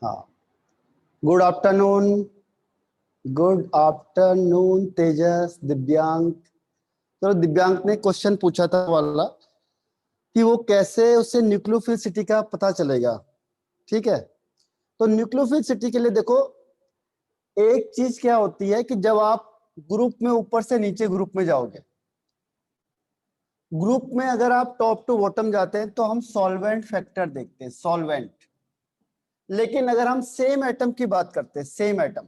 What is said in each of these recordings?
हाँ, good afternoon. Good afternoon तेजस, दिव्यांक। तो दिव्यांक ने क्वेश्चन पूछा था वाला कि वो कैसे उसे न्यूक्लियोफिलिसिटी का पता चलेगा। ठीक है, तो न्यूक्लियोफिलिसिटी के लिए देखो, एक चीज क्या होती है कि जब आप ग्रुप में ऊपर से नीचे ग्रुप में जाओगे, ग्रुप में अगर आप टॉप टू बॉटम जाते हैं तो हम सॉल्वेंट फैक्टर देखते हैं, सॉल्वेंट। लेकिन अगर हम सेम एटम की बात करते हैं, सेम एटम,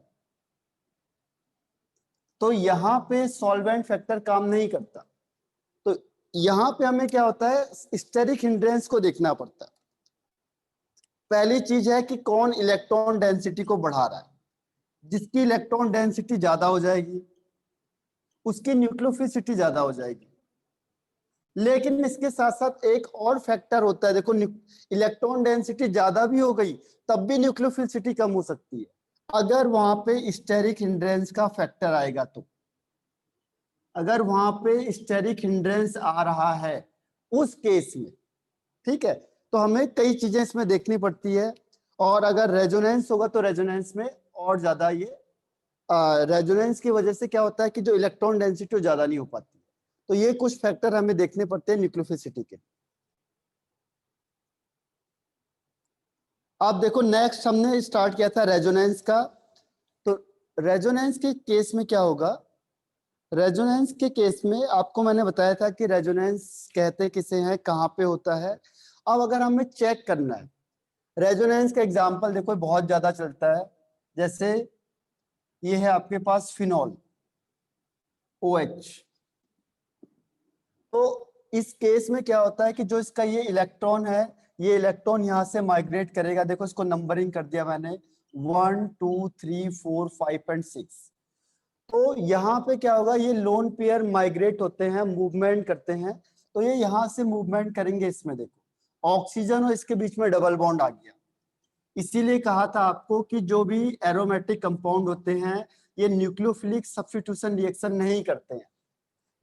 तो यहां पे सॉल्वेंट फैक्टर काम नहीं करता। तो यहां पे हमें क्या होता है, स्टेरिक हिंड्रेंस को देखना पड़ता है। पहली चीज है कि कौन इलेक्ट्रॉन डेंसिटी को बढ़ा रहा है। जिसकी इलेक्ट्रॉन डेंसिटी ज्यादा हो जाएगी उसकी न्यूक्लियोफिलिसिटी ज्यादा हो जाएगी। लेकिन इसके साथ साथ एक और फैक्टर होता है, देखो इलेक्ट्रॉन डेंसिटी ज्यादा भी हो गई तब भी न्यूक्लियोफिलिसिटी कम हो सकती है, अगर वहां पे स्टेरिक हिंड्रेंस का फैक्टर आएगा तो। अगर वहां पे स्टेरिक हिंड्रेंस आ रहा है उस केस में, ठीक है, तो हमें कई चीजें इसमें देखनी पड़ती है। और अगर रेजोनेंस होगा तो रेजोनेंस में और ज्यादा ये रेजोनेंस की वजह से क्या होता है कि जो इलेक्ट्रॉन डेंसिटी वो ज्यादा नहीं हो पाती। तो ये कुछ फैक्टर हमें देखने पड़ते हैं न्यूक्लियोफिलिसिटी के। आप देखो, नेक्स्ट हमने स्टार्ट किया था रेजोनेंस का। तो रेजोनेंस के केस में क्या होगा, रेजोनेंस के केस में आपको मैंने बताया था कि रेजोनेंस कहते किसे हैं, कहाँ पे होता है। अब अगर हमें चेक करना है, रेजोनेंस का एग्जांपल देखो बहुत ज्यादा चलता है। जैसे ये है आपके पास फिनॉल, OH। तो इस केस में क्या होता है कि जो इसका ये इलेक्ट्रॉन है, ये इलेक्ट्रॉन यहां से माइग्रेट करेगा। देखो इसको नंबरिंग कर दिया मैंने, 1 2 3 4 5 एंड 6। तो यहाँ पे क्या होगा, ये लोन पेयर माइग्रेट होते हैं, मूवमेंट करते हैं। तो ये यहाँ से मूवमेंट करेंगे। इसमें देखो ऑक्सीजन और इसके बीच में डबल बॉन्ड आ गया। इसीलिए कहा था आपको कि जो भी एरोमेटिक कंपाउंड होते हैं ये न्यूक्लियोफिलिक सब्स्टिट्यूशन रिएक्शन नहीं करते हैं।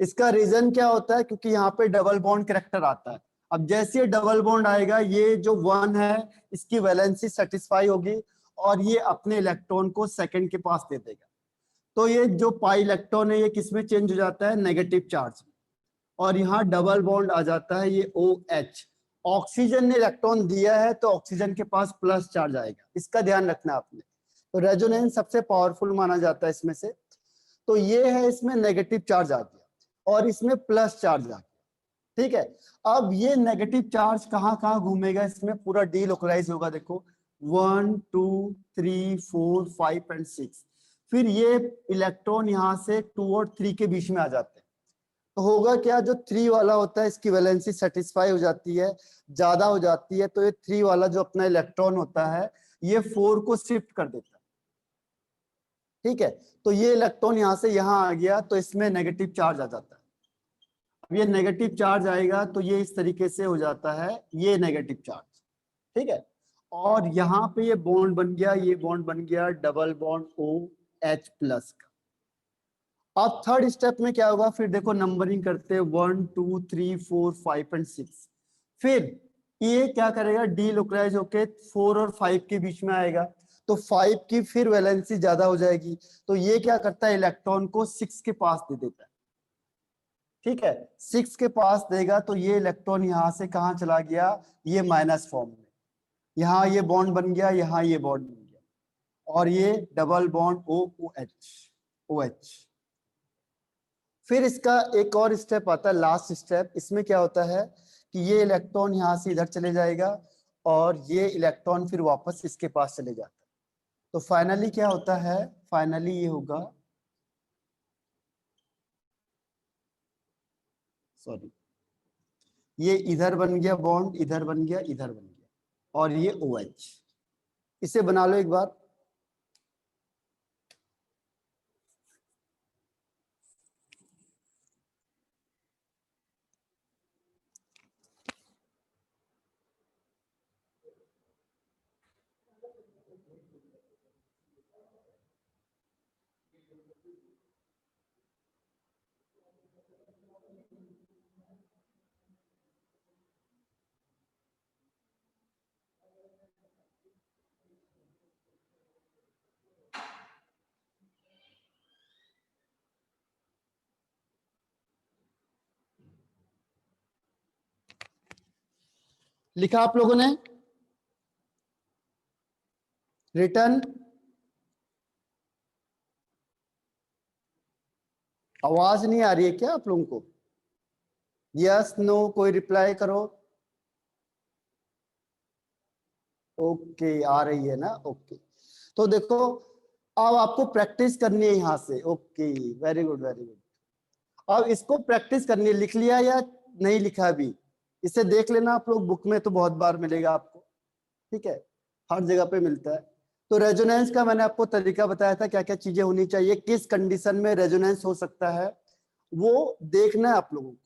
इसका रीजन क्या होता है, क्योंकि यहाँ पे डबल बॉन्ड कैरेक्टर आता है। अब जैसे ये डबल बॉन्ड आएगा, ये जो 1 है इसकी वैलेंसी सेटिस्फाई होगी और ये अपने इलेक्ट्रॉन को सेकंड के पास दे देगा। तो ये जो पाई इलेक्ट्रॉन है ये किसमें चेंज हो जाता है, नेगेटिव चार्ज में। और यहाँ डबल बॉन्ड आ जाता है ये OH। ऑक्सीजन ने इलेक्ट्रॉन दिया है तो ऑक्सीजन के पास प्लस चार्ज आएगा, इसका ध्यान रखना आपने। तो रेजोनेंस सबसे पावरफुल माना जाता है इसमें से। तो ये है, इसमें नेगेटिव चार्ज आ गया और इसमें प्लस चार्ज आ गया। ठीक है, अब ये नेगेटिव चार्ज कहाँ कहाँ घूमेगा, इसमें पूरा डीलोकलाइज होगा। देखो 1 2 3 4 5 एंड 6। फिर ये इलेक्ट्रॉन यहाँ से 2 और 3 के बीच में आ जाते हैं। तो होगा क्या, जो 3 वाला होता है इसकी वैलेंसी सेटिस्फाई हो जाती है, ज्यादा हो जाती है। तो ये 3 वाला जो अपना इलेक्ट्रॉन होता है ये 4 को शिफ्ट कर देता है। ठीक है, तो ये इलेक्ट्रॉन यहाँ से यहाँ आ गया तो इसमें नेगेटिव चार्ज आ जाता है। अब ये नेगेटिव चार्ज आएगा तो ये इस तरीके से हो जाता है, ये नेगेटिव चार्ज। ठीक है, और यहाँ पे ये बॉन्ड बन गया, ये बॉन्ड बन गया डबल बॉन्ड OH प्लस का। अब थर्ड स्टेप में क्या होगा, फिर देखो नंबरिंग करते हैं 1 2 3 4 5 एंड 6। फिर ये क्या करेगा, डीलोकलाइज होके 4 और 5 के बीच में आएगा। तो 5 की फिर वैलेंसी ज्यादा हो जाएगी। तो ये क्या करता है, इलेक्ट्रॉन को 6 के पास दे देता है। ठीक है, 6 के पास देगा तो ये इलेक्ट्रॉन यहां से कहाँ चला गया, ये माइनस फॉर्म में। यहाँ ये बॉन्ड बन गया, यहाँ ये बॉन्ड बन गया और ये डबल बॉन्ड OH। फिर इसका एक और स्टेप आता है, लास्ट स्टेप। इसमें क्या होता है कि ये इलेक्ट्रॉन यहाँ से इधर चले जाएगा और ये इलेक्ट्रॉन फिर वापस इसके पास चले जाता है। तो फाइनली क्या होता है, फाइनली ये होगा, सॉरी, ये इधर बन गया बॉन्ड, इधर बन गया, इधर बन गया और ये OH। इसे बना लो एक बार। लिखा आप लोगों ने? रिटर्न? आवाज नहीं आ रही है क्या आप लोगों को? यस नो कोई रिप्लाई करो। ओके आ रही है ना? ओके तो देखो अब आपको प्रैक्टिस करनी है यहाँ से। Okay very good very good. अब इसको प्रैक्टिस करनी है। लिख लिया या नहीं लिखा अभी? इसे देख लेना आप लोग, बुक में तो बहुत बार मिलेगा आपको, ठीक है, हर जगह पे मिलता है। तो रेजोनेंस का मैंने आपको तरीका बताया था, क्या क्या चीजें होनी चाहिए, किस कंडीशन में रेजोनेंस हो सकता है, वो देखना है आप लोगों को।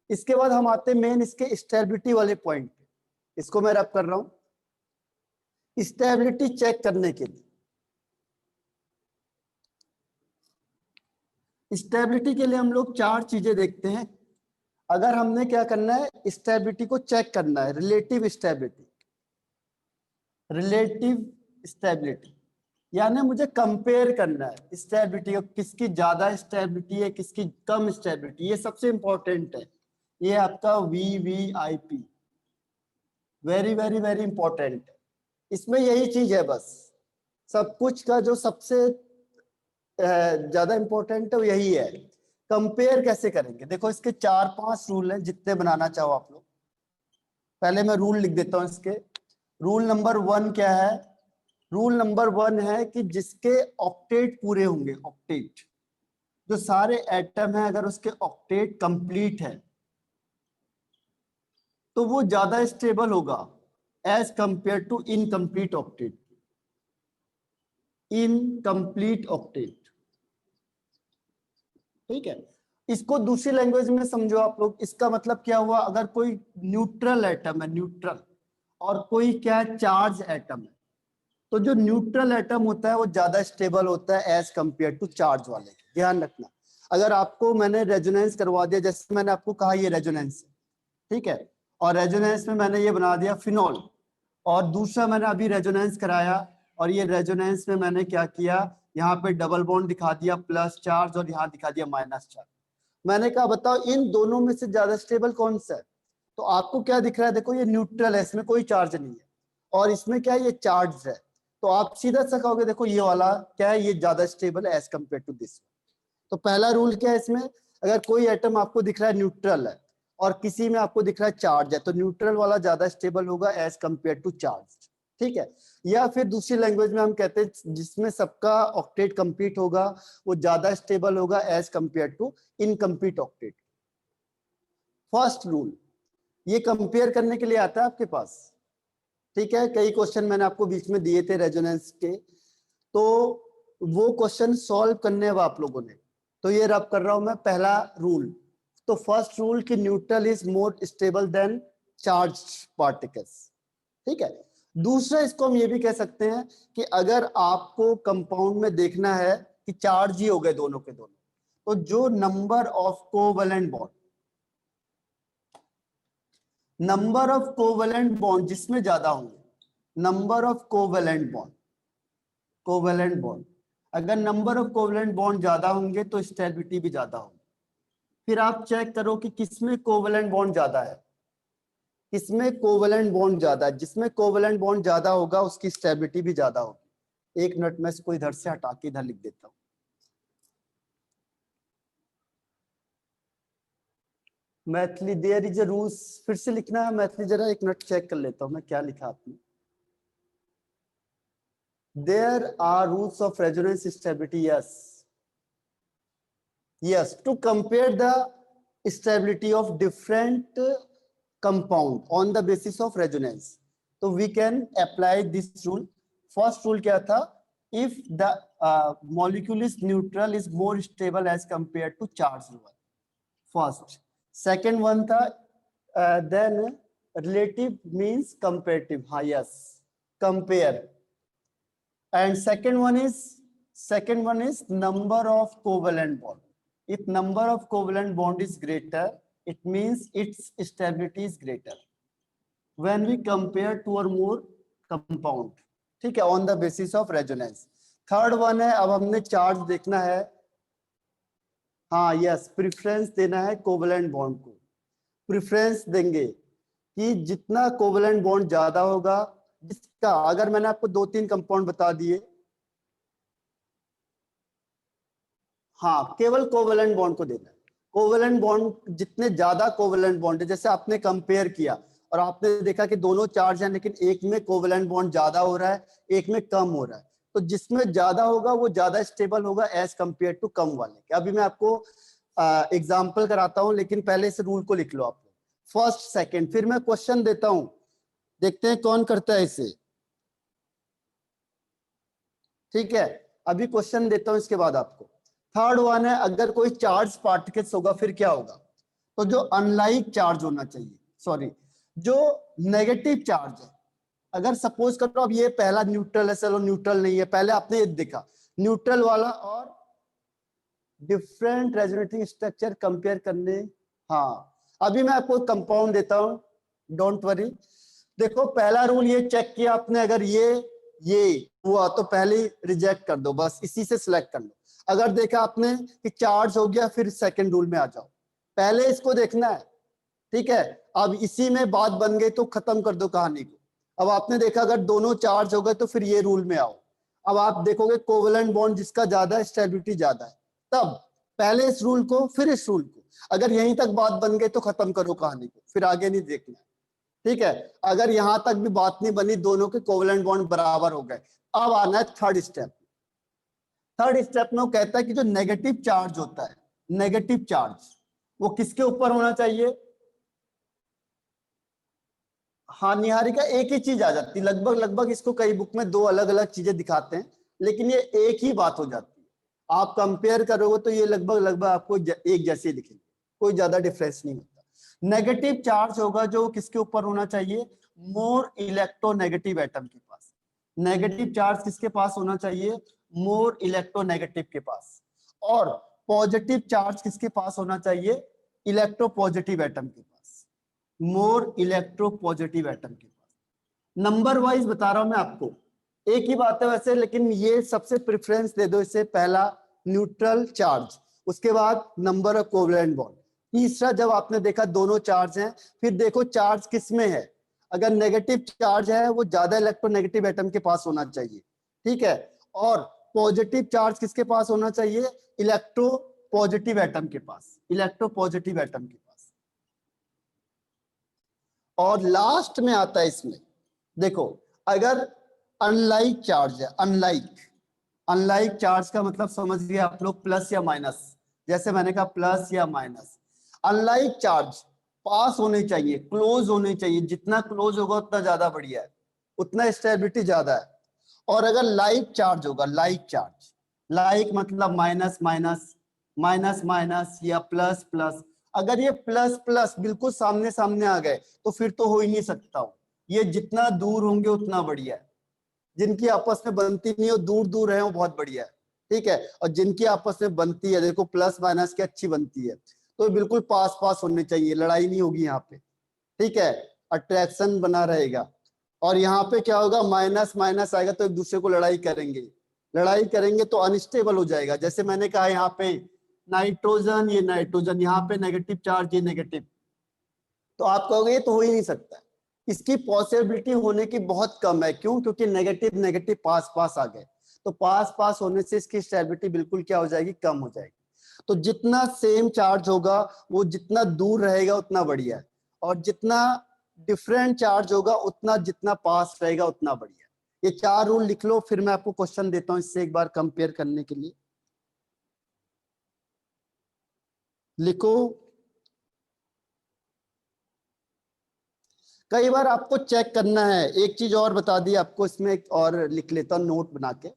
इसके बाद हम आते हैं मेन इसके स्टेबिलिटी वाले पॉइंट पे। इसको मैं रब कर रहा हूं स्टेबिलिटी चेक करने के लिए। स्टेबिलिटी के लिए हम लोग चार चीजें देखते हैं। अगर हमने क्या करना है, स्टेबिलिटी को चेक करना है, रिलेटिव स्टेबिलिटी, रिलेटिव स्टेबिलिटी यानी मुझे कंपेयर करना है स्टेबिलिटी, किसकी ज्यादा स्टेबिलिटी है, किसकी कम स्टेबिलिटी, ये सबसे इंपॉर्टेंट है। ये आपका VVIP very very very important है। इसमें यही चीज है बस, सब कुछ का जो सबसे ज्यादा इंपॉर्टेंट है वो यही है। कंपेयर कैसे करेंगे, देखो इसके 4-5 रूल हैं, जितने बनाना चाहो आप लोग। पहले मैं रूल लिख देता हूं इसके। रूल नंबर 1 क्या है? रूल नंबर 1 है कि जिसके ऑक्टेट पूरे होंगे, ऑक्टेट, जो सारे एटम है अगर उसके ऑक्टेट कंप्लीट है तो वो ज्यादा स्टेबल होगा as compare to incomplete octet. Incomplete octet, ठीक है। इसको दूसरी लैंग्वेज में समझो आप लोग। इसका मतलब क्या हुआ, अगर कोई न्यूट्रल एटम है, न्यूट्रल, और कोई क्या है, चार्ज एटम है, तो जो न्यूट्रल एटम होता है वो ज्यादा स्टेबल होता है एज कंपेयर टू चार्ज वाले। ध्यान रखना, अगर आपको मैंने रेजोनेंस करवा दिया, जैसे मैंने आपको कहा ये रेजोनेंस, ठीक है, और रेजोनेंस में मैंने ये बना दिया फिनॉल, और दूसरा मैंने अभी रेजोनेंस कराया और ये रेजोनेंस में मैंने क्या किया, यहाँ पे डबल बॉन्ड दिखा दिया प्लस चार्ज और यहाँ दिखा दिया माइनस चार्ज। मैंने कहा बताओ इन दोनों में से ज्यादा स्टेबल कौन सा है? तो आपको क्या दिख रहा है, देखो ये न्यूट्रल है, इसमें कोई चार्ज नहीं है, और इसमें क्या है, ये चार्ज है। तो आप सीधा सा कहोगे देखो ये वाला क्या है, ये ज्यादा स्टेबल है एज कंपेयर टू दिस। तो पहला रूल क्या है इसमें, अगर कोई एटम आपको दिख रहा है न्यूट्रल है और किसी में आपको दिख रहा है चार्ज है, तो न्यूट्रल वाला ज्यादा स्टेबल होगा एज कंपेयर टू चार्ज, ठीक है। या फिर दूसरी लैंग्वेज में हम कहते हैं जिसमें सबका ऑक्टेट कंप्लीट होगा वो ज्यादा स्टेबल होगा as compare to incomplete octet. First rule ये कंपेयर करने के लिए आता है आपके पास, ठीक है। कई क्वेश्चन मैंने आपको बीच में दिए थे रेजोनेंस के, तो वो क्वेश्चन सॉल्व करने हैं आप लोगों ने। तो ये रब कर रहा हूं मैं पहला रूल। तो फर्स्ट रूल कि neutral is more stable then charge particles, ठीक है। दूसरा इसको हम ये भी कह सकते हैं कि अगर आपको कंपाउंड में देखना है कि चार्ज ही हो गए दोनों के दोनों, तो जो number of covalent bond, number of covalent bond जिसमें ज्यादा होंगे, number of covalent bond, covalent bond, अगर नंबर ऑफ कोवैलेंट बॉन्ड ज्यादा होंगे तो स्टेबिलिटी भी ज्यादा होगी। फिर आप चेक करो कि किसमें कोवैलेंट बॉन्ड ज्यादा है, किसमें कोवैलेंट बॉन्ड ज्यादा है, जिसमें कोवैलेंट बॉन्ड ज्यादा होगा उसकी स्टेबिलिटी भी ज्यादा होगी। एक मिनट में इसको इधर से हटा के इधर लिख देता हूं। Maithili there is a rules, फिर से लिखना है मैथिली, जरा एक मिनट चेक कर लेता हूं मैं क्या लिखा आपने। There are rules of resonance stability, yes yes, to compare the stability of different compound on the basis of resonance, so we can apply this rule. First rule क्या था, if the molecule is neutral is more stable as compared to charged one, first. Second one था then relative means comparative, हाँ yes, compare. And second one is number of covalent bond. If number of covalent bond is greater, it means its stability is greater when we compare two or more compound, ठीक है, on the basis of resonance. Third one है, अब हमने charge देखना है, हाँ yes, preference देना है कोवैलेंट बॉन्ड को, प्रेफरेंस देंगे कि जितना कोवेलेंट बॉन्ड ज्यादा होगा, जिसका, अगर मैंने आपको 2-3 कंपाउंड बता दिए, हाँ केवल कोवेलेंट बॉन्ड को देना है। कोवेलेंट बॉन्ड जितने ज्यादा कोवेलेंट बॉन्ड है, जैसे आपने कंपेयर किया और आपने देखा कि दोनों चार्ज हैं लेकिन एक में कोवेलेंट बॉन्ड ज्यादा हो रहा है, एक में कम हो रहा है, तो जिसमें ज्यादा होगा वो ज्यादा स्टेबल होगा एज कंपेयर टू कम वाले के। अभी मैं आपको एग्जाम्पल कराता हूं, लेकिन पहले इस रूल को लिख लो आप लोग, फर्स्ट सेकेंड, फिर मैं क्वेश्चन देता हूं, देखते हैं कौन करता है इसे। ठीक है, अभी क्वेश्चन देता हूं इसके बाद आपको। थर्ड वन है, अगर कोई चार्ज पार्टिकल्स होगा फिर क्या होगा, तो जो अनलाइक चार्ज होना चाहिए, सॉरी जो नेगेटिव चार्ज है, अगर सपोज करो अब ये पहला न्यूट्रल है, चलो न्यूट्रल नहीं है, पहले आपने ये देखा न्यूट्रल वाला और डिफरेंट रेजोनेटिंग स्ट्रक्चर कंपेयर करने। हाँ अभी मैं आपको कंपाउंड देता हूं, डोंट वरी। देखो पहला रूल ये चेक किया आपने, अगर ये हुआ तो पहले रिजेक्ट कर दो, बस इसी से सिलेक्ट कर लो। अगर देखा आपने कि चार्ज हो गया, फिर सेकंड रूल में आ जाओ, पहले इसको देखना है। ठीक है, अब इसी में बात बन गई तो खत्म कर दो कहानी को। अब आपने देखा अगर दोनों चार्ज हो गए तो फिर ये रूल में आओ। अब आप देखोगे कोवेलेंट बॉन्ड जिसका ज्यादा है, स्टेबिलिटी ज्यादा है, तब पहले इस रूल को फिर इस रूल को, अगर यहीं तक बात बन गई तो खत्म करो कहानी को, फिर आगे नहीं देखना। ठीक है, अगर यहां तक भी बात नहीं बनी, दोनों के कोवेलेंट बॉन्ड बराबर हो गए, अब आना है थर्ड स्टेप। थर्ड स्टेप में वो कहता है कि जो नेगेटिव चार्ज होता है, नेगेटिव चार्ज वो किसके ऊपर होना चाहिए। हाँ निहारिका, एक ही चीज आ जाती है लगभग लगभग, इसको कई बुक में दो अलग अलग चीजें दिखाते हैं, लेकिन ये एक ही बात हो जाती है। आप कंपेयर करोगे तो ये लगभग लगभग आपको एक जैसे दिखेंगे, कोई ज्यादा डिफरेंस नहीं होता। नेगेटिव चार्ज होगा जो किसके ऊपर होना चाहिए, मोर इलेक्ट्रोनेगेटिव एटम के पास। नेगेटिव चार्ज किसके पास होना चाहिए, मोर इलेक्ट्रोनेगेटिव के पास। और पॉजिटिव चार्ज किसके पास होना चाहिए, इलेक्ट्रोपॉजिटिव एटम के पास, मोर इलेक्ट्रोपॉजिटिव एटम के पास। नंबर वाइज बता रहा हूं मैं आपको, एक ही बात है वैसे, लेकिन ये सबसे प्रेफरेंस दे दो इसे, पहला न्यूट्रल चार्ज, उसके बाद नंबर ऑफ कोवेलेंट बॉन्ड, तीसरा जब आपने देखा दोनों चार्ज हैं, फिर देखो चार्ज किस में है। अगर नेगेटिव चार्ज है वो ज्यादा इलेक्ट्रोनेगेटिव एटम के पास होना चाहिए। ठीक है, और पॉजिटिव चार्ज किसके पास होना चाहिए, इलेक्ट्रो पॉजिटिव एटम के पास, इलेक्ट्रो पॉजिटिव एटम के पास। और लास्ट में आता है इसमें, देखो अगर अनलाइक चार्ज है, अनलाइक, अनलाइक चार्ज का मतलब समझ गए आप लोग, प्लस या माइनस, जैसे मैंने कहा प्लस या माइनस। अनलाइक चार्ज पास होने चाहिए, क्लोज होने चाहिए, जितना क्लोज होगा उतना ज्यादा बढ़िया है, उतना स्टेबिलिटी ज्यादा है। और अगर लाइक चार्ज होगा, लाइक चार्ज, लाइक मतलब माइनस माइनस, माइनस माइनस या प्लस प्लस, अगर ये प्लस प्लस बिल्कुल सामने सामने आ गए तो फिर तो हो ही नहीं सकता हो। ये जितना दूर होंगे उतना बढ़िया है, जिनकी आपस में बनती नहीं हो, दूर दूर है, वो बहुत बढ़िया है। ठीक है, और जिनकी आपस में बनती है, देखो प्लस माइनस की अच्छी बनती है, तो बिल्कुल पास पास होने चाहिए, लड़ाई नहीं होगी यहाँ पे। ठीक है, अट्रैक्शन बना रहेगा। और यहाँ पे क्या होगा, माइनस माइनस आएगा तो एक दूसरे को लड़ाई करेंगे, लड़ाई करेंगे तो अनस्टेबल हो जाएगा। जैसे मैंने कहा यहाँ पे नाइट्रोजन, ये नाइट्रोजन, यहाँ पे नेगेटिव चार्ज, ये नेगेटिव, तो आप कहोगे ये तो हो ही नहीं सकता। इसकी पॉसिबिलिटी होने की बहुत कम है, क्यों, क्योंकि नेगेटिव नेगेटिव पास पास आ गए, तो पास पास होने से इसकी स्टेबिलिटी बिल्कुल क्या हो जाएगी, कम हो जाएगी। तो जितना सेम चार्ज होगा वो जितना दूर रहेगा उतना बढ़िया है, और जितना डिफरेंट चार्ज होगा उतना, जितना पास रहेगा उतना बढ़िया है। ये चार रूल लिख लो, फिर मैं आपको क्वेश्चन देता हूं इससे एक बार कंपेयर करने के लिए। लिखो, कई बार आपको चेक करना है। एक चीज और बता दी आपको इसमें, एक और लिख लेता हूं नोट बना के,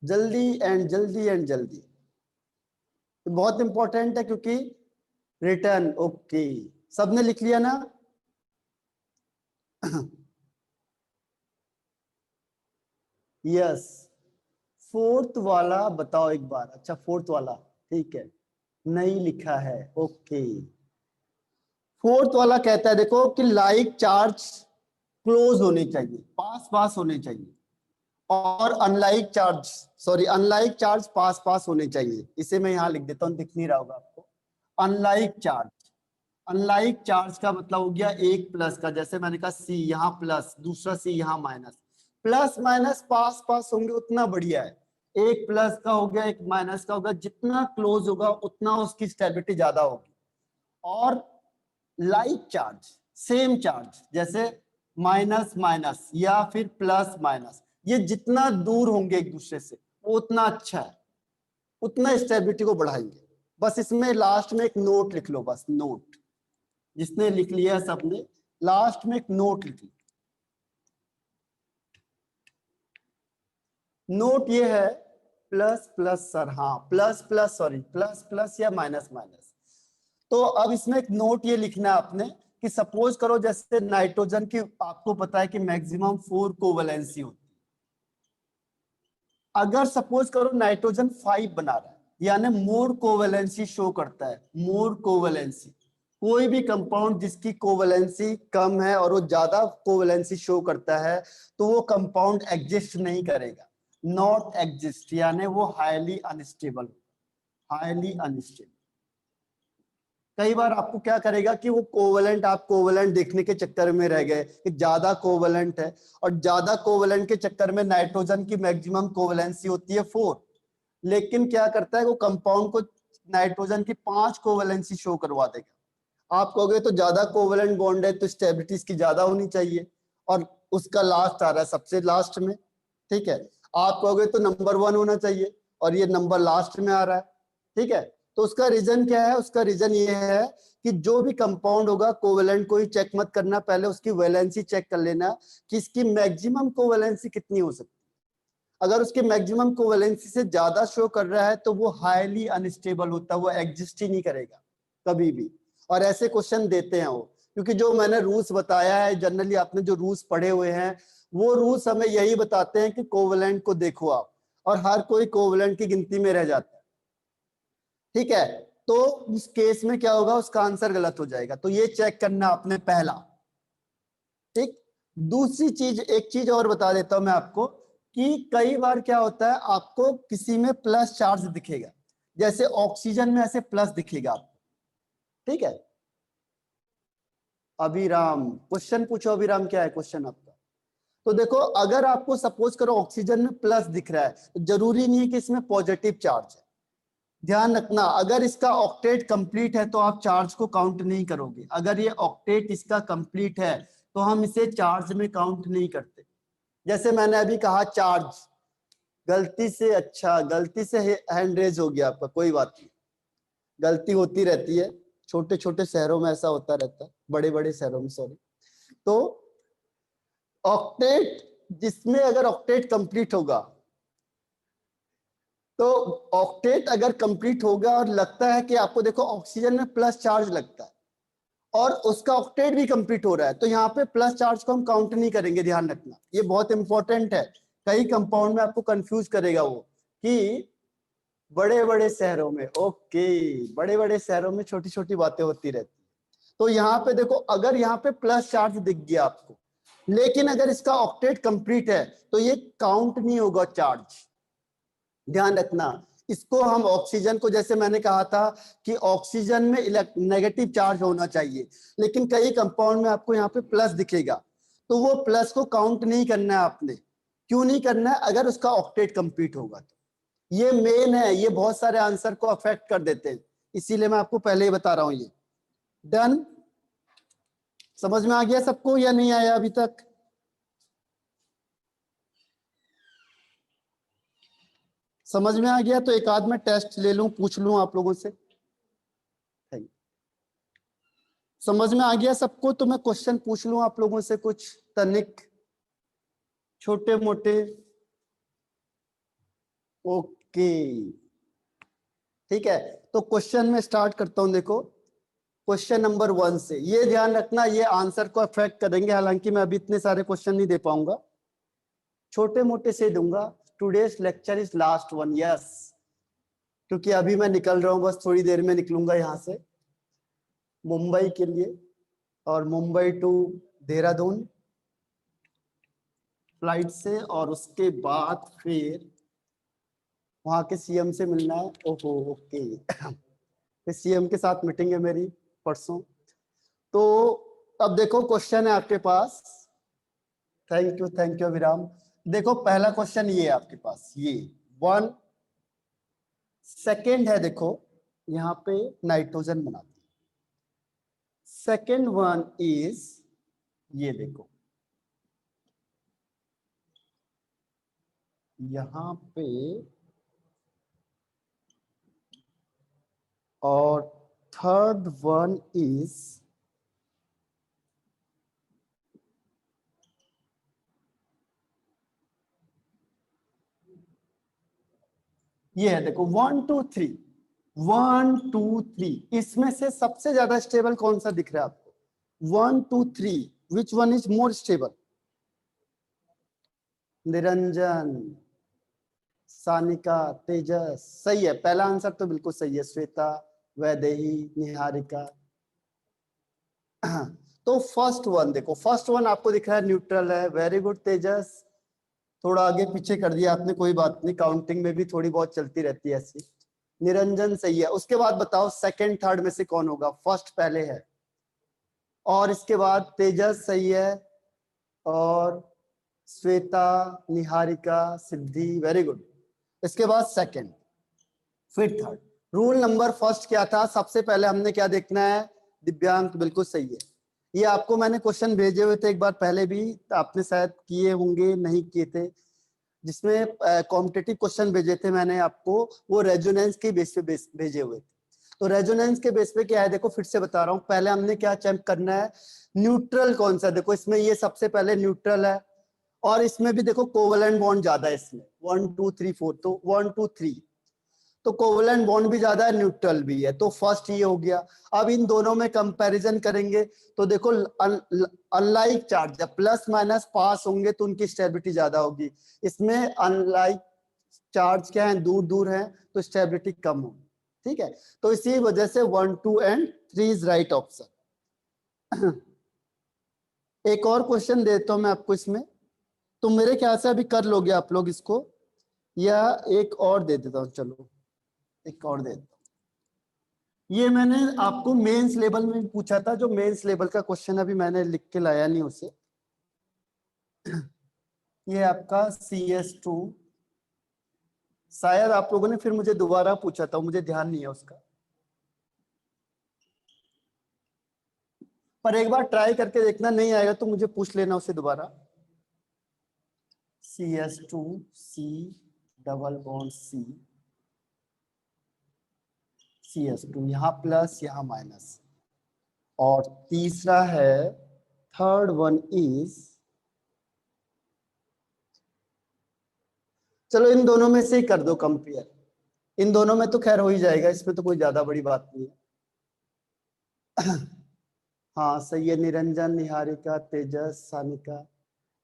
जल्दी एंड जल्दी एंड जल्दी, बहुत इंपॉर्टेंट है क्योंकि रिटर्न। ओके, सबने लिख लिया ना? यस, फोर्थ वाला बताओ एक बार। अच्छा फोर्थ वाला, ठीक है, नहीं लिखा है, ओके। फोर्थ वाला कहता है देखो कि लाइक चार्ज क्लोज होने चाहिए, पास पास होने चाहिए, और unlike charge, sorry unlike charge पास पास होने चाहिए। इसे मैं यहां लिख देता हूं, दिख नहीं रहा होगा आपको, अनलाइक चार्ज अनलाइक चार्ज का मतलब हो गया एक प्लस का, जैसे मैंने कहा सी यहाँ प्लस, दूसरा सी यहाँ माइनस, प्लस माइनस पास पास होंगे उतना बढ़िया है। एक प्लस का हो गया एक माइनस का होगा, जितना क्लोज होगा उतना उसकी स्टेबिलिटी ज्यादा होगी। और लाइक चार्ज, सेम चार्ज, जैसे माइनस माइनस या फिर प्लस माइनस, ये जितना दूर होंगे एक दूसरे से वो उतना अच्छा है, उतना स्टेबिलिटी को बढ़ाएंगे। बस इसमें लास्ट में एक नोट लिख लो, बस नोट, जिसने लिख लिया सबने लास्ट में एक नोट लिख लो। नोट ये है प्लस प्लस सर, हाँ plus plus, sorry plus plus या माइनस माइनस। तो अब इसमें एक नोट ये लिखना है आपने कि सपोज करो जैसे नाइट्रोजन की आपको पता है कि मैक्सिमम 4 कोवैलेंसी होती है। अगर सपोज करो नाइट्रोजन 5 बना रहा है, यानी मोर कोवैलेंसी शो करता है, मोर कोवैलेंसी। कोई भी कंपाउंड जिसकी कोवैलेंसी कम है और वो ज्यादा कोवैलेंसी शो करता है तो वो कंपाउंड एग्जिस्ट नहीं करेगा, नॉट एग्जिस्ट, यानी वो हाईली अनस्टेबल, हाईली अनस्टेबल। कई बार आपको क्या करेगा कि वो कोवलेंट, आप कोवलेंट देखने के चक्कर में रह गए कि ज्यादा कोवलेंट है, और ज्यादा कोवलेंट के चक्कर में नाइट्रोजन की मैक्सिमम कोवलेंसी होती है 4, लेकिन क्या करता है वो कंपाउंड को नाइट्रोजन की 5 कोवलेंसी शो करवा देगा। आप कहोगे तो ज्यादा कोवलेंट बॉन्ड है तो स्टेबिलिटी इसकी ज्यादा होनी चाहिए, और उसका लास्ट आ रहा है सबसे लास्ट में, ठीक है। आप कहोगे तो नंबर 1 होना चाहिए और ये नंबर लास्ट में आ रहा है, ठीक है। तो उसका रीजन क्या है, उसका रीजन ये है कि जो भी कंपाउंड होगा कोवेलेंट को ही चेक मत करना, पहले उसकी वैलेंसी चेक कर लेना कि इसकी मैक्सिमम कोवेलेंसी कितनी हो सकती है। अगर उसकी मैक्सिमम कोवेलेंसी से ज्यादा शो कर रहा है तो वो हाईली अनस्टेबल होता है, वो एग्जिस्ट ही नहीं करेगा कभी भी। और ऐसे क्वेश्चन देते हैं वो, क्योंकि जो मैंने रूल्स बताया है, जनरली आपने जो रूल्स पढ़े हुए हैं वो रूल्स हमें यही बताते हैं कि कोवेलेंट को देखो आप, और हर कोई कोवेलेंट की गिनती में रह जाता है, ठीक है। तो उस केस में क्या होगा, उसका आंसर गलत हो जाएगा, तो ये चेक करना आपने पहला, ठीक। दूसरी चीज, एक चीज और बता देता हूं मैं आपको कि कई बार क्या होता है आपको किसी में प्लस चार्ज दिखेगा, जैसे ऑक्सीजन में ऐसे प्लस दिखेगा आपको, ठीक है। अभिराम क्वेश्चन पूछो, अभिराम क्या है क्वेश्चन आपका। तो देखो अगर आपको सपोज करो ऑक्सीजन में प्लस दिख रहा है तो जरूरी नहीं है कि इसमें पॉजिटिव चार्ज है। ध्यान रखना, अगर इसका ऑक्टेट कंप्लीट है तो आप चार्ज को काउंट नहीं करोगे, अगर ये ऑक्टेट इसका कंप्लीट है तो हम इसे चार्ज में काउंट नहीं करते। जैसे मैंने अभी कहा चार्ज, गलती से, अच्छा गलती से हैंड रेज हो गया आपका, कोई बात नहीं, गलती होती रहती है, छोटे छोटे शहरों में ऐसा होता रहता है, बड़े बड़े शहरों में सॉरी। तो ऑक्टेट, जिसमें अगर ऑक्टेट कंप्लीट होगा, तो ऑक्टेट अगर कंप्लीट होगा और लगता है कि आपको देखो ऑक्सीजन में प्लस चार्ज लगता है और उसका ऑक्टेट भी कंप्लीट हो रहा है, तो यहाँ पे प्लस चार्ज को हम काउंट नहीं करेंगे, ध्यान रखना ये बहुत इंपॉर्टेंट है। कई कंपाउंड में आपको कंफ्यूज करेगा वो कि बड़े बड़े शहरों में, ओके, बड़े बड़े शहरों में छोटी छोटी बातें होती रहती है। तो यहाँ पे देखो अगर यहाँ पे प्लस चार्ज दिख गया आपको, लेकिन अगर इसका ऑक्टेट कंप्लीट है तो ये काउंट नहीं होगा चार्ज, ध्यान रखना। इसको हम ऑक्सीजन को, जैसे मैंने कहा था कि ऑक्सीजन में नेगेटिव चार्ज होना चाहिए, लेकिन कई कंपाउंड में आपको यहाँ पे प्लस दिखेगा, तो वो प्लस को काउंट नहीं करना है आपने। क्यों नहीं करना है, अगर उसका ऑक्टेट कंप्लीट होगा तो। ये मेन है, ये बहुत सारे आंसर को अफेक्ट कर देते हैं, इसीलिए मैं आपको पहले ही बता रहा हूं ये। डन, समझ में आ गया सबको या नहीं आया अभी तक। समझ में आ गया तो एक आध में टेस्ट ले लूं, पूछ लूं आप लोगों से। समझ में आ गया सबको तो मैं क्वेश्चन पूछ लूं आप लोगों से कुछ तनिक छोटे मोटे। ओके ठीक है, तो क्वेश्चन में स्टार्ट करता हूं। देखो क्वेश्चन नंबर 1 से, ये ध्यान रखना ये आंसर को अफेक्ट करेंगे, हालांकि मैं अभी इतने सारे क्वेश्चन नहीं दे पाऊंगा, छोटे मोटे से दूंगा। Today's lecture is last one, yes, क्योंकि अभी मैं निकल रहा हूं, बस थोड़ी देर में निकलूंगा यहाँ से मुंबई के लिए, और मुंबई टू देहरादून फ्लाइट से, और उसके बाद फिर वहां के सीएम से मिलना है। ओहो ओके, फिर सीएम के साथ मीटिंग है मेरी परसों, तो अब देखो क्वेश्चन है आपके पास। थैंक यू विराम। देखो पहला क्वेश्चन ये है आपके पास, ये 1 सेकेंड है। देखो यहाँ पे नाइट्रोजन बनाती है। सेकेंड वन इज ये देखो यहाँ पे, और थर्ड वन इज ये है। देखो 1 2 3 1 2 3, इसमें से सबसे ज्यादा स्टेबल कौन सा दिख रहा है आपको? 1 2 3, which one is more stable? Niranjan, Sanika, Tejas. सही है, पहला आंसर तो बिल्कुल सही है। श्वेता, वैदेही, निहारिका। तो फर्स्ट वन देखो, फर्स्ट वन आपको दिख रहा है न्यूट्रल है। वेरी गुड तेजस, थोड़ा आगे पीछे कर दिया आपने, कोई बात नहीं, काउंटिंग में भी थोड़ी बहुत चलती रहती है ऐसी। निरंजन सही है। उसके बाद बताओ सेकंड थर्ड में से कौन होगा? फर्स्ट पहले है, और इसके बाद तेजस सही है, और श्वेता, निहारिका, सिद्धि, वेरी गुड। इसके बाद सेकंड, फिर थर्ड। रूल नंबर फर्स्ट क्या था? सबसे पहले हमने क्या देखना है? दिव्यांग, बिल्कुल सही है। ये आपको मैंने क्वेश्चन भेजे हुए थे एक बार पहले भी, तो आपने शायद किए होंगे, नहीं किए थे, जिसमें कॉम्पिटिटिव क्वेश्चन भेजे थे मैंने आपको, वो रेजोनेंस के बेस पे भेजे हुए थे। तो रेजोनेंस के बेस पे क्या है, देखो फिर से बता रहा हूँ। पहले हमने क्या चेक करना है? न्यूट्रल कौन सा। देखो इसमें ये सबसे पहले न्यूट्रल है, और इसमें भी देखो कोवलेंट बॉन्ड ज्यादा है इसमें, 1 2 3 4, तो 1 2 3, तो कोवलेंट बॉन्ड भी ज्यादा है, न्यूट्रल भी है, तो फर्स्ट ये हो गया। अब इन दोनों में कंपैरिजन करेंगे तो देखो अनलाइक चार्ज, जब प्लस माइनस पास होंगे तो उनकी स्टेबिलिटी ज्यादा होगी। इसमें अनलाइक चार्ज क्या है, दूर दूर है, तो स्टेबिलिटी कम होगी। ठीक है, तो इसी वजह से 1 2 एंड 3 इज राइट ऑप्शन। एक और क्वेश्चन देता हूं मैं आपको इसमें, तो मेरे ख्याल से अभी कर लोगे आप लोग इसको, या एक और दे देता हूं, चलो एक और दे देता हूं। ये मैंने आपको मेंस लेवल में पूछा था, जो मेंस लेवल का क्वेश्चन अभी मैंने लिख के लाया नहीं उसे। ये आपका CS2, शायद आप लोगों ने फिर मुझे दोबारा पूछा था, मुझे ध्यान नहीं है उसका, पर एक बार ट्राई करके देखना, नहीं आएगा तो मुझे पूछ लेना उसे दोबारा। CS2 C double bond C, CS2 यहाँ प्लस यहाँ माइनस, और तीसरा है, थर्ड वन इज, चलो इन दोनों में से ही कर दो कंपेयर, इन दोनों में तो खैर हो ही जाएगा, इसमें तो कोई ज्यादा बड़ी बात नहीं है। हाँ सही है, निरंजन, निहारिका, तेजस, सानिका।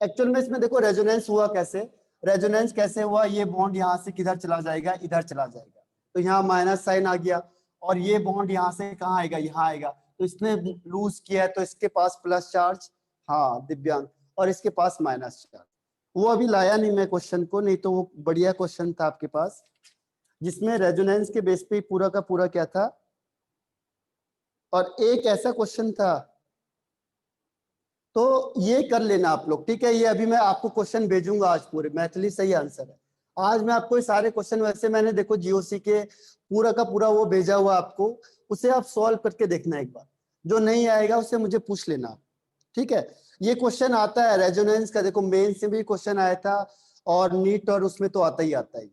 एक्चुअल में इसमें देखो रेजोनेंस हुआ कैसे, रेजोनेंस कैसे हुआ, ये बॉन्ड यहाँ से किधर चला जाएगा, इधर चला जाएगा, तो यहाँ माइनस साइन आ गया, और ये बॉन्ड यहाँ से कहाँ आएगा, यहाँ आएगा, तो इसने लूज किया है, तो इसके पास प्लस चार्ज, हाँ दिव्यांग, और इसके पास माइनस चार्ज। वो अभी लाया नहीं मैं क्वेश्चन को, नहीं तो वो बढ़िया क्वेश्चन था आपके पास, जिसमें रेजोनेंस के बेस पे पूरा का पूरा क्या था। और एक ऐसा क्वेश्चन था, तो ये कर लेना आप लोग, ठीक है। ये अभी मैं आपको क्वेश्चन भेजूंगा आज पूरे, मैथिली सही आंसर है। आज मैं आपको ये सारे क्वेश्चन, वैसे मैंने देखो जीओसी के पूरा का पूरा वो भेजा हुआ आपको, उसे आप सॉल्व करके देखना एक बार, जो नहीं आएगा उसे मुझे पूछ लेना, ठीक है। ये क्वेश्चन आता है रेजोनेंस का, देखो मेंस से भी क्वेश्चन आया था, और नीट और उसमें तो आता ही आता है।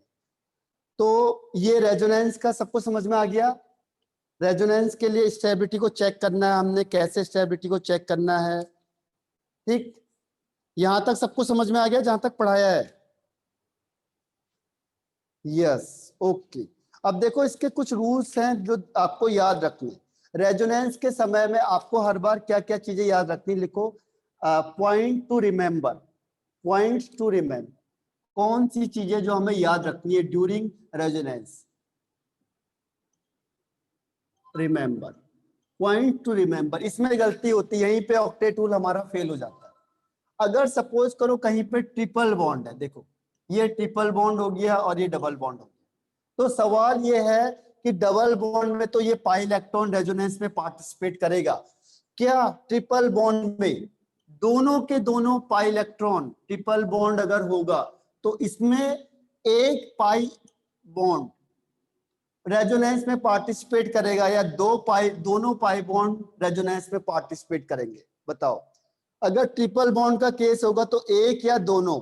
तो ये रेजोनेंस का सबको समझ में आ गया। रेजोनेंस के लिए स्टेबिलिटी को चेक करना है हमने, कैसे स्टेबिलिटी को चेक करना है, ठीक। यहां तक सबको समझ में आ गया जहां तक पढ़ाया है? Yes, okay. अब देखो इसके कुछ रूल्स हैं जो आपको याद रखने। रेजोनेंस के समय में आपको हर बार क्या क्या चीजें याद रखनी, लिखो। Point to remember, points to remember, कौन सी चीजें जो हमें याद रखनी है during resonance? Remember, point to remember, इसमें गलती होती है, यहीं पे ऑक्टेट रूल हमारा फेल हो जाता है। अगर सपोज करो कहीं पे ट्रिपल बॉन्ड है, देखो ये ट्रिपल बॉन्ड हो गया और ये डबल बॉन्ड हो गया, तो सवाल ये है कि डबल बॉन्ड में तो ये पाई इलेक्ट्रॉन रेजोनेंस में पार्टिसिपेट करेगा, क्या ट्रिपल बॉन्ड में दोनों के दोनों पाई इलेक्ट्रॉन, ट्रिपल बॉन्ड अगर होगा तो इसमें एक पाई बॉन्ड रेजोनेंस में पार्टिसिपेट करेगा या दोनों पाई बॉन्ड रेजोनेंस में पार्टिसिपेट करेंगे? बताओ। अगर ट्रिपल बॉन्ड का केस होगा तो एक या दोनों?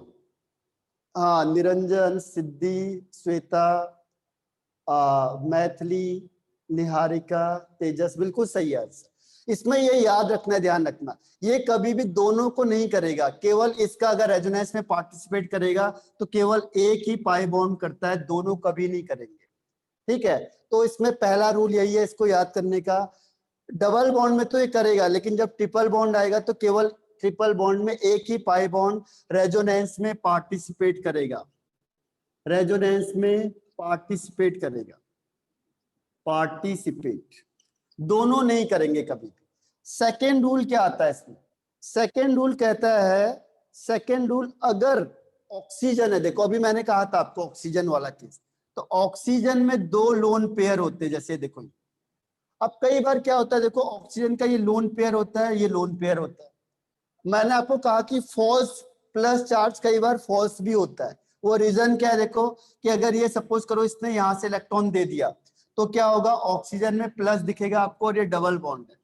हाँ, निरंजन, सिद्धि, श्वेता, मैथिली, निहारिका, तेजस, बिल्कुल सही है। इसमें ये याद रखना, ध्यान रखना, ये कभी भी दोनों को नहीं करेगा, केवल इसका अगर रेजोनेंस में पार्टिसिपेट करेगा तो केवल एक ही पाई बॉन्ड करता है, दोनों कभी नहीं करेंगे। ठीक है, तो इसमें पहला रूल यही है, इसको याद करने का। डबल बॉन्ड में तो ये करेगा, लेकिन जब ट्रिपल बॉन्ड आएगा तो केवल ट्रिपल बॉन्ड में एक ही पाई बॉन्ड रेजोनेंस में पार्टिसिपेट करेगा, रेजोनेंस में पार्टिसिपेट करेगा, पार्टिसिपेट, दोनों नहीं करेंगे कभी भी। सेकेंड रूल क्या आता है इसमें? सेकेंड रूल कहता है, सेकेंड रूल अगर ऑक्सीजन है, देखो अभी मैंने कहा था आपको ऑक्सीजन वाला केस, तो ऑक्सीजन में दो लोन पेयर होते हैं, जैसे देखो अब कई बार क्या होता है, देखो ऑक्सीजन का ये लोन पेयर होता है, ये लोन पेयर होता है। मैंने आपको कहा कि फॉल्स प्लस चार्ज कई बार फॉल्स भी होता है। वो रीजन क्या है, देखो कि अगर ये सपोज करो इसने यहां से इलेक्ट्रॉन दे दिया तो क्या होगा, ऑक्सीजन में प्लस दिखेगा आपको और ये डबल बॉन्ड है।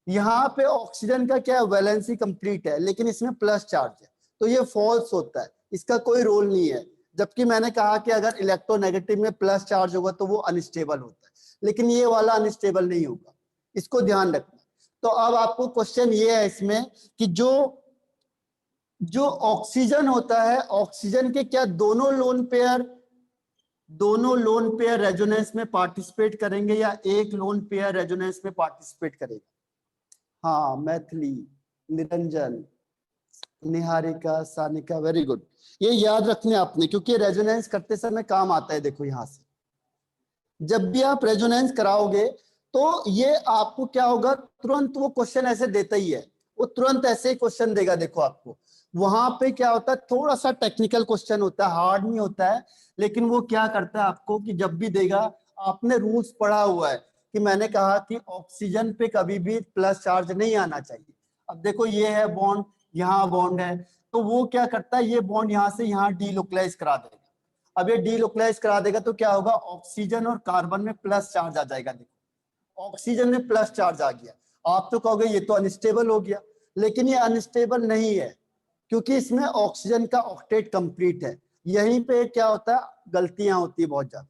यहाँ पे ऑक्सीजन का क्या है, वैलेंसी कंप्लीट है लेकिन इसमें प्लस चार्ज है, तो ये फॉल्स होता है, इसका कोई रोल नहीं है। जबकि मैंने कहा कि अगर इलेक्ट्रोनेगेटिव में प्लस चार्ज होगा तो वो अनस्टेबल होता है, लेकिन ये वाला अनस्टेबल नहीं होगा, इसको ध्यान रखना। तो अब आपको क्वेश्चन ये है इसमें कि जो ऑक्सीजन होता है, ऑक्सीजन के क्या दोनों लोन पेयर रेजोनेंस में पार्टिसिपेट करेंगे या एक लोन पेयर रेजोनेंस में पार्टिसिपेट करेगा? हाँ, मैथिली, निरंजन, निहारिका, सानिका, वेरी गुड। ये याद रखने आपने, क्योंकि रेजोनेंस करते समय काम आता है। देखो यहां से जब भी आप रेजोनेंस कराओगे तो ये आपको क्या होगा, तुरंत वो क्वेश्चन ऐसे देता ही है, वो तुरंत ऐसे ही क्वेश्चन देगा। देखो आपको वहां पे क्या होता है, थोड़ा सा टेक्निकल क्वेश्चन होता है, हार्ड नहीं होता है, लेकिन वो क्या करता है आपको कि जब भी देगा, आपने रूल्स पढ़ा हुआ है कि मैंने कहा कि ऑक्सीजन पे कभी भी प्लस चार्ज नहीं आना चाहिए। अब देखो ये है बॉन्ड, यहाँ बॉन्ड है, तो वो क्या करता है, ये बॉन्ड यहाँ से यहाँ डीलोकलाइज करा देगा। अब ये डीलोकलाइज करा देगा तो क्या होगा, ऑक्सीजन और कार्बन में प्लस चार्ज आ जाएगा। देखो ऑक्सीजन में प्लस चार्ज आ गया, आप तो कहोगे ये तो अनस्टेबल हो गया, लेकिन ये अनस्टेबल नहीं है, क्योंकि इसमें ऑक्सीजन का ऑक्टेट कंप्लीट है। यहीं पे क्या होता है, गलतियां होती है बहुत ज्यादा,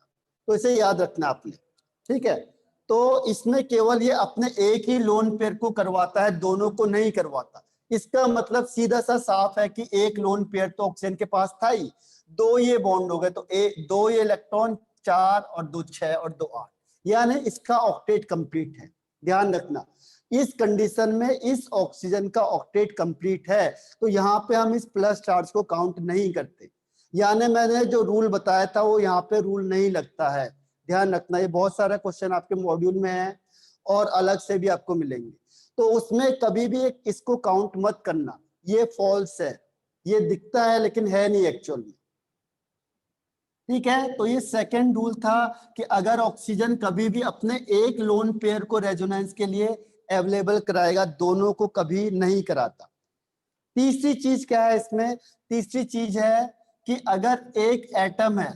तो इसे याद रखना आपने। ठीक है, तो इसमें केवल ये अपने एक ही लोन पेयर को करवाता है, दोनों को नहीं करवाता। इसका मतलब सीधा सा साफ है कि एक लोन पेयर तो ऑक्सीजन के पास था ही, दो ये बॉन्ड हो गए, तो दो ये इलेक्ट्रॉन, 4 और 2 6 और 2 8, यानी इसका ऑक्टेट कंप्लीट है। ध्यान रखना, इस कंडीशन में इस ऑक्सीजन का ऑक्टेट कंप्लीट है, तो यहाँ पे हम इस प्लस चार्ज को काउंट नहीं करते, यानी मैंने जो रूल बताया था वो यहाँ पे रूल नहीं लगता है। ध्यान रखना, ये बहुत सारा क्वेश्चन आपके मॉड्यूल में है और अलग से भी आपको मिलेंगे, तो उसमें कभी भी इसको काउंट मत करना, ये फॉल्स है, ये दिखता है लेकिन है नहीं एक्चुअल में। ठीक है, तो ये सेकंड रूल था कि अगर ऑक्सीजन कभी भी अपने एक लोन पेयर को रेजोनेंस के लिए अवेलेबल कराएगा, दोनों को कभी नहीं कराता। तीसरी चीज क्या है इसमें, तीसरी चीज है कि अगर एक एटम है,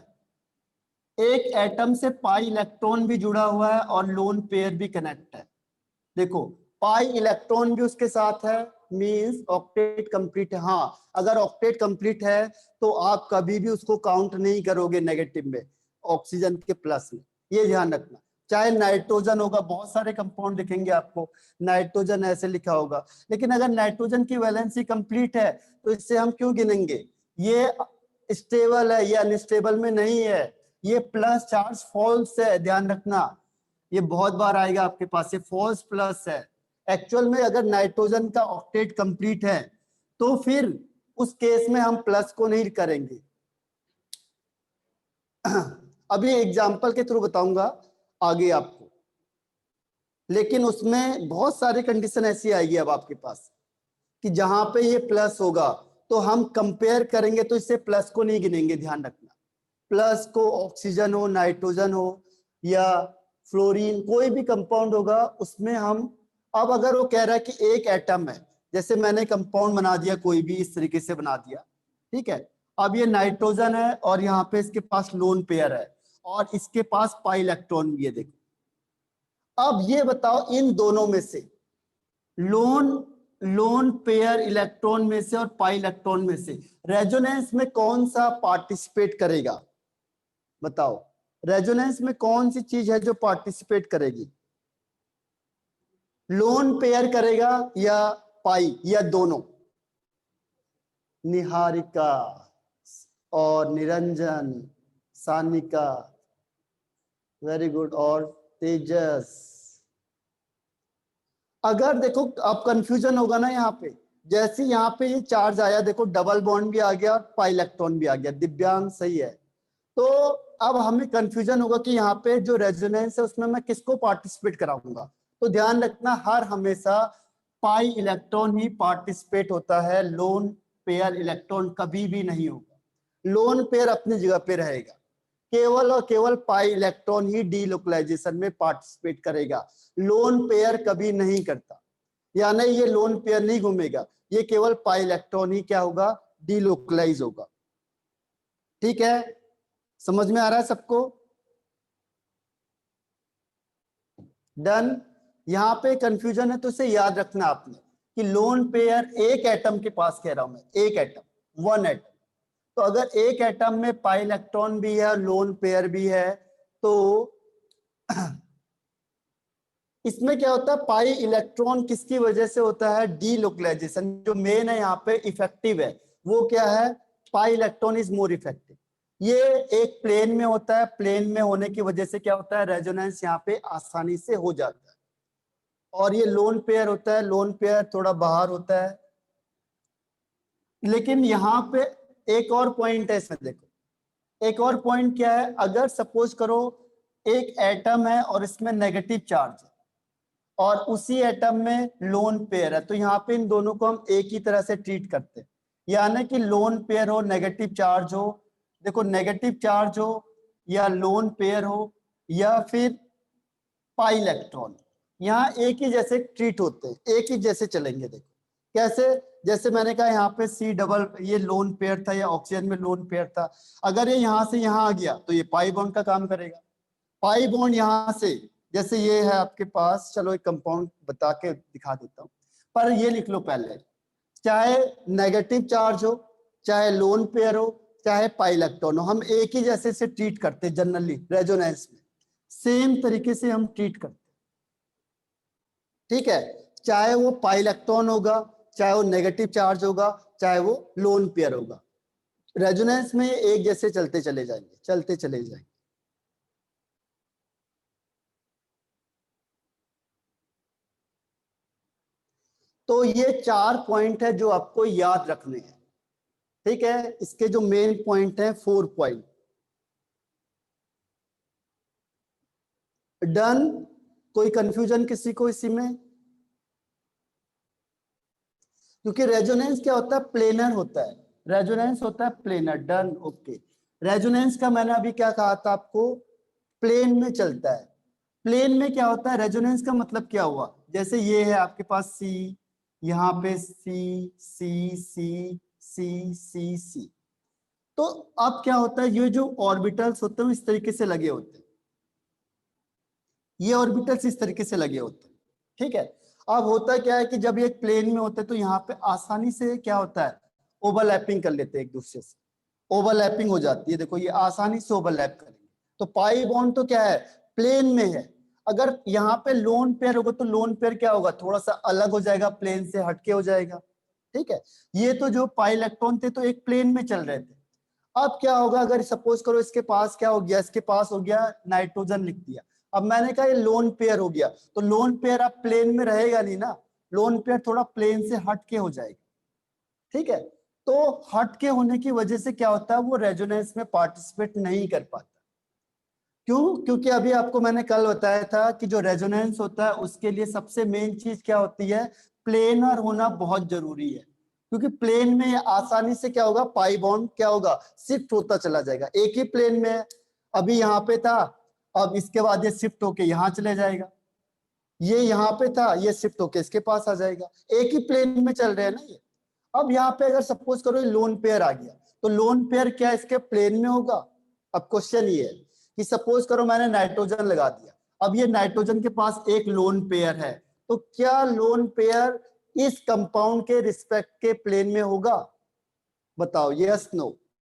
एक एटम से पाई इलेक्ट्रॉन भी जुड़ा हुआ है और लोन पेयर भी कनेक्ट है, देखो पाई इलेक्ट्रॉन भी उसके साथ है, मींस ऑक्टेट कंप्लीट है। हाँ, अगर ऑक्टेट कंप्लीट है तो आप कभी भी उसको काउंट नहीं करोगे नेगेटिव में, ऑक्सीजन के प्लस में, ये ध्यान रखना। चाहे नाइट्रोजन होगा, बहुत सारे कंपाउंड दिखेंगे आपको, नाइट्रोजन ऐसे लिखा होगा, लेकिन अगर नाइट्रोजन की वैलेंसी कंप्लीट है तो इससे हम क्यों गिनेंगे, ये स्टेबल है, ये अनस्टेबल में नहीं है, ये प्लस चार्ज फॉल्स है, ध्यान रखना, ये बहुत बार आएगा आपके पास, ये फॉल्स प्लस है। एक्चुअल में अगर नाइट्रोजन का ऑक्टेट कंप्लीट है तो फिर उस केस में हम प्लस को नहीं करेंगे। अभी एग्जांपल के थ्रू बताऊंगा आगे आपको, लेकिन उसमें बहुत सारी कंडीशन ऐसी आएगी अब आपके पास कि जहां पे ये प्लस होगा तो हम कंपेयर करेंगे तो इससे प्लस को नहीं गिनेंगे। ध्यान रखना, प्लस को ऑक्सीजन हो, नाइट्रोजन हो या फ्लोरीन, कोई भी कंपाउंड होगा उसमें हम अब अगर वो कह रहा है कि एक एटम है, जैसे मैंने कंपाउंड बना दिया, कोई भी इस तरीके से बना दिया, ठीक है। अब ये नाइट्रोजन है और यहाँ पे इसके पास लोन पेयर है और इसके पास पाई इलेक्ट्रॉन भी है, देखो। अब ये बताओ इन दोनों में से लोन लोन पेयर इलेक्ट्रॉन में से और पाई इलेक्ट्रॉन में से रेजोनेंस में कौन सा पार्टिसिपेट करेगा? बताओ, रेजोनेंस में कौन सी चीज है जो पार्टिसिपेट करेगी? लोन पेयर करेगा या पाई या दोनों? निहारिका और निरंजन, सानिका, वेरी गुड, और तेजस। अगर देखो अब कंफ्यूजन होगा ना यहाँ पे, जैसे यहाँ पे ये चार्ज आया, देखो डबल बॉन्ड भी आ गया और पाई इलेक्ट्रॉन भी आ गया, दिव्यांग सही है। तो अब हमें कंफ्यूजन होगा कि यहाँ पे जो रेजोनेंस है उसमें मैं किसको पार्टिसिपेट कराऊंगा। तो ध्यान रखना, हर हमेशा पाई इलेक्ट्रॉन ही पार्टिसिपेट होता है, लोन पेयर इलेक्ट्रॉन कभी भी नहीं होगा। लोन पेयर अपनी जगह पे रहेगा, केवल और केवल पाई इलेक्ट्रॉन ही डीलोकलाइजेशन में पार्टिसिपेट करेगा, लोन पेयर कभी नहीं करता। यानी ये लोन पेयर नहीं घूमेगा, ये केवल पाई इलेक्ट्रॉन ही क्या होगा, डीलोकलाइज होगा। ठीक है, समझ में आ रहा है सबको? डन। यहाँ पे कंफ्यूजन है तो इसे याद रखना आपने कि लोन पेयर एक एटम के पास कह रहा हूं मैं, एक एटम, वन एटम। तो अगर एक एटम में पाई इलेक्ट्रॉन भी है और लोन पेयर भी है, तो इसमें क्या होता है, पाई इलेक्ट्रॉन किसकी वजह से होता है, डीलोकलाइजेशन। जो मेन है यहाँ पे इफेक्टिव है, वो क्या है, pi electron is more effective. ये एक प्लेन में होता है, प्लेन में होने की वजह से क्या होता है, रेजोनेंस यहाँ पे आसानी से हो जाता है। और ये लोन पेयर होता है, लोन पेयर थोड़ा बाहर होता है। लेकिन यहाँ पे एक और पॉइंट है इसमें, देखो एक और पॉइंट क्या है, अगर सपोज करो एक एटम है और इसमें नेगेटिव चार्ज है और उसी एटम में लोन पेयर है, तो यहाँ पे इन दोनों को हम एक ही तरह से ट्रीट करते हैं। यानी कि लोन पेयर हो, नेगेटिव चार्ज हो, देखो नेगेटिव चार्ज हो या लोन पेयर हो या फिर पाई इलेक्ट्रॉन, यहाँ एक ही जैसे ट्रीट होते हैं, एक ही जैसे चलेंगे। देखो कैसे, जैसे मैंने कहा यहाँ पे C डबल, ये लोन पेयर था या ऑक्सीजन में लोन पेयर था, अगर ये यहाँ से यहाँ आ गया तो ये पाई बॉन्ड का काम करेगा। पाई बॉन्ड यहाँ से, जैसे ये है आपके पास, चलो एक कंपाउंड बता के दिखा देता हूँ, पर ये लिख लो पहले, चाहे नेगेटिव चार्ज हो, चाहे लोन पेयर हो, चाहे पाई इलेक्ट्रॉन हो, हम एक ही जैसे से ट्रीट करते हैं जनरली रेजोनेंस में, सेम तरीके से हम ट्रीट करते हैं। ठीक है, चाहे वो पाई इलेक्ट्रॉन होगा, चाहे वो नेगेटिव चार्ज होगा, चाहे वो लोन पेयर होगा, रेजोनेंस में एक जैसे चलते चले जाएंगे, चलते चले जाएंगे। तो ये 4 पॉइंट है जो आपको याद रखने हैं। ठीक है, इसके जो मेन पॉइंट है 4 पॉइंट। डन। कोई कंफ्यूजन किसी को इसी में? क्योंकि रेजोनेंस क्या होता है, प्लेनर होता है, रेजोनेंस होता है प्लेनर। Done, okay. रेजोनेंस का मैंने अभी क्या कहा था आपको, प्लेन में चलता है। प्लेन में क्या होता है, रेजोनेंस का मतलब क्या हुआ, जैसे ये है आपके पास C, यहाँ पे C C C C C C, तो अब क्या होता है, ये जो ऑर्बिटल्स होते हैं इस तरीके से लगे होते हैं, ये ऑर्बिटल्स इस तरीके से लगे होते हैं। ठीक है, अब होता क्या है कि जब ये प्लेन में होते हैं तो यहाँ पे आसानी से क्या होता है, ओवरलैपिंग कर लेते हैं एक दूसरे से, ओवरलैपिंग हो जाती है। देखो ये आसानी से ओवरलैप करेंगे। तो पाई बॉन्ड तो क्या है, प्लेन में है। अगर यहाँ पे लोन पेयर होगा तो लोन पेयर क्या होगा, थोड़ा सा अलग हो जाएगा, प्लेन से हटके हो जाएगा। ठीक है, ये तो जो पाई इलेक्ट्रॉन थे तो एक प्लेन में चल रहे थे। अब क्या होगा, अगर सपोज करो इसके पास क्या हो गया, इसके पास हो गया नाइट्रोजन लिख दिया, अब मैंने कहा ये लोन पेयर हो गया, तो लोन पेयर अब प्लेन में रहेगा नहीं ना, लोन पेयर थोड़ा प्लेन से हटके हो जाएगा। ठीक है, तो हटके होने की वजह से क्या होता है, वो रेजोनेंस में पार्टिसिपेट नहीं कर पाता। क्यों? क्योंकि अभी आपको मैंने कल बताया था कि जो रेजोनेंस होता है उसके लिए सबसे मेन चीज क्या होती है, प्लेनर होना बहुत जरूरी है। क्योंकि प्लेन में आसानी से क्या होगा, पाई बॉन्ड क्या होगा, शिफ्ट होता चला जाएगा, एक ही प्लेन में है, अभी यहाँ पे था, अब इसके बाद ये शिफ्ट होके यहाँ चले जाएगा। ये यहाँ पे था, ये शिफ्ट होके इसके पास आ जाएगा, एक ही प्लेन में चल रहे हैं ना ये। अब यहाँ पे अगर सपोज करो ये लोन पेयर आ गया, तो लोन पेयर क्या इसके प्लेन में होगा? अब क्वेश्चन ये है कि सपोज करो मैंने नाइट्रोजन लगा दिया, अब ये नाइट्रोजन के पास एक लोन पेयर है, तो क्या लोन पेयर इस कंपाउंड के रिस्पेक्ट के प्लेन में होगा? बताओ यस नो।